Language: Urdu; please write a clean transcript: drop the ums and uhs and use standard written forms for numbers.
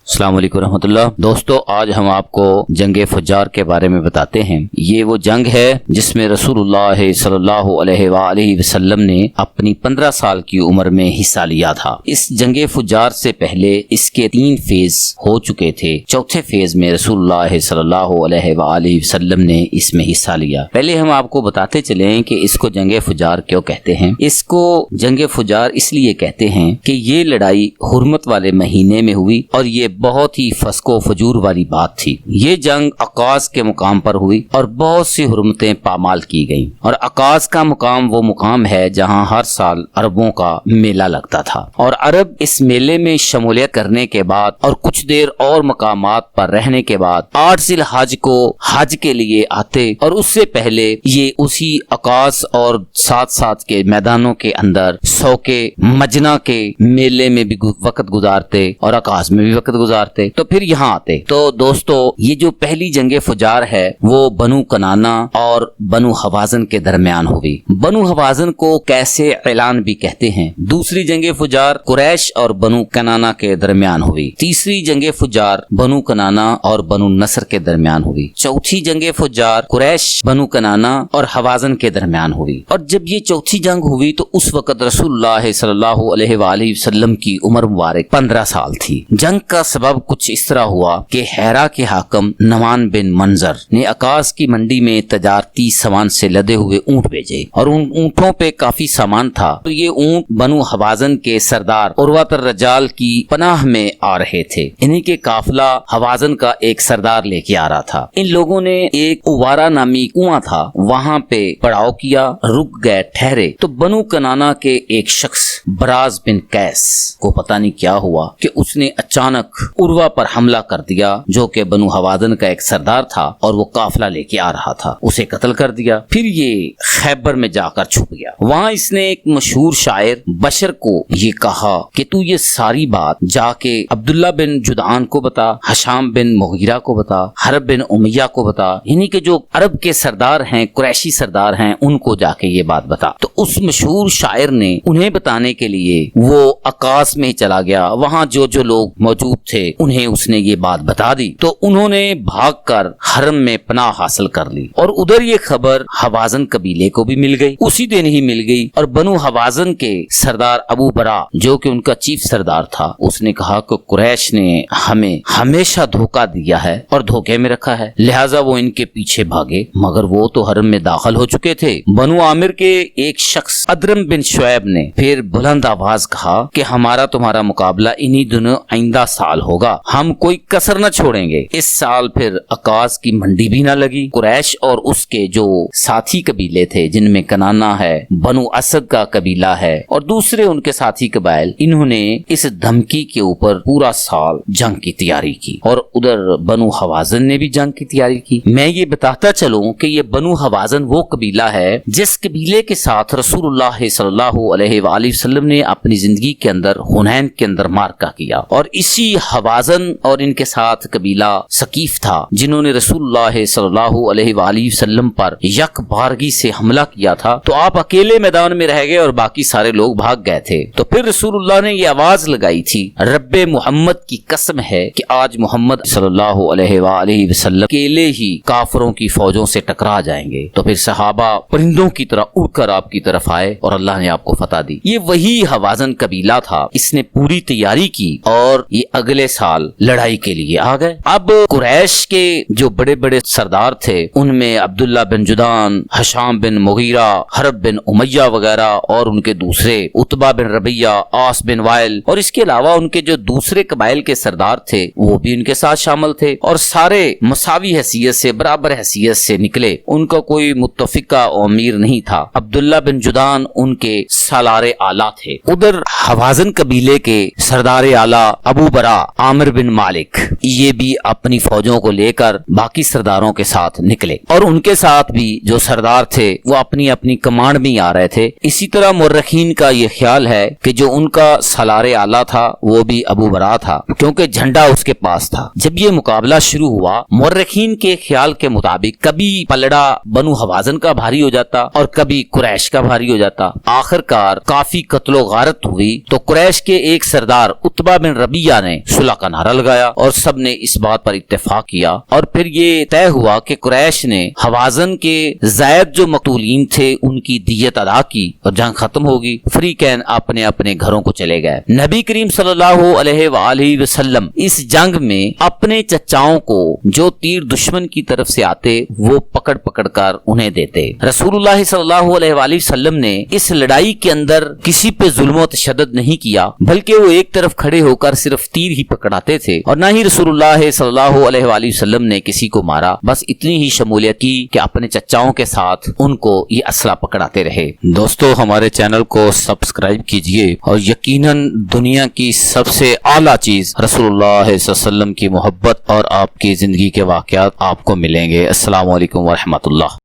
السلام علیکم ورحمۃ اللہ۔ دوستو، آج ہم آپ کو جنگ فجار کے بارے میں بتاتے ہیں۔ یہ وہ جنگ ہے جس میں رسول اللہ صلی اللہ علیہ وآلہ وسلم نے اپنی 15 سال کی عمر میں حصہ لیا تھا۔ اس جنگ فجار سے پہلے اس کے 3 فیز ہو چکے تھے۔ چوتھے فیز میں رسول اللہ صلی اللہ علیہ وآلہ وسلم نے اس میں حصہ لیا۔ پہلے ہم آپ کو بتاتے چلیں کہ اس کو جنگ فجار کیوں کہتے ہیں۔ اس کو جنگ فجار اس لیے کہتے ہیں کہ یہ لڑائی حرمت والے مہینے میں ہوئی اور یہ بہت ہی فسق و فجور والی بات تھی۔ یہ جنگ عکاظ کے مقام پر ہوئی اور بہت سی حرمتیں پامال کی گئیں، اور عکاظ کا مقام وہ مقام ہے جہاں ہر سال عربوں کا میلہ لگتا تھا، اور عرب اس میلے میں شمولیت کرنے کے بعد اور کچھ دیر اور مقامات پر رہنے کے بعد 8 ذی الحج کو حج کے لیے آتے، اور اس سے پہلے یہ اسی عکاظ اور ساتھ کے میدانوں کے اندر سوکے مجنا کے میلے میں بھی وقت گزارتے اور عکاظ میں بھی وقت گزارتے، تو پھر یہاں آتے۔ تو دوستو، یہ جو پہلی جنگ فجار ہے وہ بنو کنانا اور بنو حوازن کے درمیان ہوئی۔ بنو حوازن کو کیسے اعلان بھی کہتے ہیں۔ دوسری جنگ فجار قریش اور بنو کنانا کے درمیان ہوئی۔ تیسری جنگ فجار بنو کنانا اور بنو نصر کے درمیان ہوئی۔ چوتھی جنگ فجار قریش، بنو کنانا اور حوازن کے درمیان ہوئی۔ اور جب یہ چوتھی جنگ ہوئی تو اس وقت رسول اللہ صلی اللہ علیہ وآلہ وسلم کی عمر مبارک 15 سال تھی۔ جنگ کا سبب کچھ اس طرح ہوا کہ ہیرا کے حاکم نعمان بن منظر نے عکاظ کی منڈی میں تجارتی سامان سے لدے ہوئے اونٹ بھیجے، اور ان اونٹوں پہ کافی سامان تھا۔ تو یہ اونٹ بنو حوازن کے سردار عروۃ الرجال کی پناہ میں آ رہے تھے۔ انہی کے قافلہ حوازن کا ایک سردار لے کے آ رہا تھا۔ ان لوگوں نے ایک اوارا نامی کنواں تھا، وہاں پہ پڑاؤ کیا، رک گئے، ٹھہرے۔ تو بنو کنانا کے ایک شخص براز بن قیس کو پتہ نہیں کیا ہوا کہ اس نے اچانک عروہ پر حملہ کر دیا، جو کہ بنو حوازن کا ایک سردار تھا اور وہ قافلہ لے کے آ رہا تھا۔ اسے قتل کر دیا۔ پھر یہ خیبر میں جا کر چھپ گیا۔ وہاں اس نے ایک مشہور شاعر بشر کو یہ کہا کہ تو یہ ساری بات جا کے عبداللہ بن جدعان کو بتا، حشام بن مغیرہ کو بتا، حرب بن امیہ کو بتا، یعنی کہ جو عرب کے سردار ہیں، قریشی سردار ہیں، ان کو جا کے یہ بات بتا۔ تو اس مشہور شاعر نے انہیں بتانے کے لیے وہ عکاظ میں چلا گیا۔ وہاں جو لوگ موجود تھے انہیں اس نے یہ بات بتا دی، تو انہوں نے بھاگ کر حرم میں پناہ حاصل کر لی، اور ادھر یہ خبر حوازن قبیلے کو بھی مل گئی، اسی دن ہی مل گئی۔ اور بنو حوازن کے سردار ابو برا، جو کہ ان کا چیف سردار تھا، اس نے کہا کہ قریش نے ہمیں ہمیشہ دھوکہ دیا ہے اور دھوکے میں رکھا ہے، لہٰذا وہ ان کے پیچھے بھاگے، مگر وہ تو حرم میں داخل ہو چکے تھے۔ بنو عامر کے ایک شخص ادرم بن شعیب نے پھر بلند آواز کہا کہ ہمارا تمہارا مقابلہ انہی دنوں آئندہ سال ہوگا، ہم کوئی کسر نہ چھوڑیں گے۔ اس سال پھر عکاظ کی منڈی بھی نہ لگی۔ قریش اور اس کے جو ساتھی قبیلے تھے، جن میں کنانا ہے، بنو اسد کا قبیلہ ہے اور دوسرے ان کے ساتھی قبائل، انہوں نے اس دھمکی کے اوپر پورا سال جنگ کی تیاری کی، اور ادھر بنو حوازن نے بھی جنگ کی تیاری کی۔ میں یہ بتاتا چلوں کہ یہ بنو حوازن وہ قبیلہ ہے جس قبیلے کے ساتھ رسول اللہ صلی اللہ علیہ وآلہ وسلم نے اپنی زندگی کے اندر حنین کے اندر مارکا کیا، اور اسی حوازن اور ان کے ساتھ قبیلہ ثقیف تھا، جنہوں نے رسول اللہ صلی اللہ علیہ وآلہ وسلم پر یک بارگی سے حملہ کیا تھا۔ تو آپ اکیلے میدان میں رہ گئے اور باقی سارے لوگ بھاگ گئے تھے۔ تو پھر رسول اللہ نے یہ آواز لگائی تھی، رب محمد کی قسم ہے کہ آج محمد صلی اللہ علیہ وآلہ وسلم اکیلے ہی کافروں کی فوجوں سے ٹکرا جائیں گے۔ تو پھر صحابہ پرندوں کی طرح اڑ کر آپ کی طرف آئے اور اللہ نے آپ کو فتح دی۔ یہ وہی حوازن قبیلہ تھا، اس نے پوری تیاری کی اور یہ اگلے سال لڑائی کے لیے آ گئے۔ اب قریش کے جو بڑے بڑے سردار تھے، ان میں عبداللہ بن جدعان، حشام بن مغیرہ، حرب بن امیہ وغیرہ، اور ان کے دوسرے عتبہ بن ربیہ، عاص بن وائل، اور اس کے علاوہ ان کے جو دوسرے قبائل کے سردار تھے وہ بھی ان کے ساتھ شامل تھے، اور سارے مساوی حیثیت سے، برابر حیثیت سے نکلے۔ ان کا کوئی متفقہ امیر نہیں تھا۔ عبداللہ بن جدعان ان کے سالار اعلیٰ تھے۔ ادھر حوازن قبیلے کے سردار اعلیٰ ابو برا عامر بن مالک، یہ بھی اپنی فوجوں کو لے کر باقی سرداروں کے ساتھ نکلے، اور ان کے ساتھ بھی جو سردار تھے وہ اپنی اپنی کمانڈ میں آ رہے تھے۔ اسی طرح مورخین کا یہ خیال ہے کہ جو ان کا سالار اعلیٰ تھا وہ بھی ابو برا تھا، کیونکہ جھنڈا اس کے پاس تھا۔ جب یہ مقابلہ شروع ہوا، مورخین کے خیال کے مطابق کبھی پلڑا بنو حوازن کا بھاری ہو جاتا اور کبھی قریش کا بھاری ہو جاتا۔ آخر کار کافی قتل و غارت ہوئی تو قریش کے ایک سردار عتبہ بن ربیعہ نے صلح کا نعرہ لگایا اور سب نے اس بات پر اتفاق کیا، اور پھر یہ طے ہوا کہ قریش نے حوازن کے زائد جو مقتولین تھے ان کی دیت ادا کی اور جنگ ختم ہوگی۔ فریقین اپنے اپنے گھروں کو چلے گئے۔ نبی کریم صلی اللہ علیہ وآلہ وسلم اس جنگ میں اپنے چچاؤں کو جو تیر دشمن کی طرف سے آتے وہ پکڑ پکڑ کر انہیں دیتے۔ رسول اللہ صلی اللہ علیہ وآلہ وسلم نے اس لڑائی کے اندر کسی پہ ظلم و تشدد نہیں کیا، بلکہ وہ ایک طرف کھڑے ہو کر صرف تیر ہی پکڑاتے تھے، اور نہ ہی رسول اللہ صلی اللہ علیہ وآلہ وسلم نے کسی کو مارا، بس اتنی ہی شمولیت کی کہ اپنے چچاؤں کے ساتھ ان کو یہ اسلحہ پکڑاتے رہے۔ دوستو ہمارے چینل کو سبسکرائب کیجئے اور یقیناً دنیا کی سب سے اعلیٰ چیز رسول اللہ صلی اللہ علیہ وسلم کی محبت اور آپ کی زندگی کے واقعات آپ کو ملیں گے۔ السلام علیکم ورحمۃ اللہ۔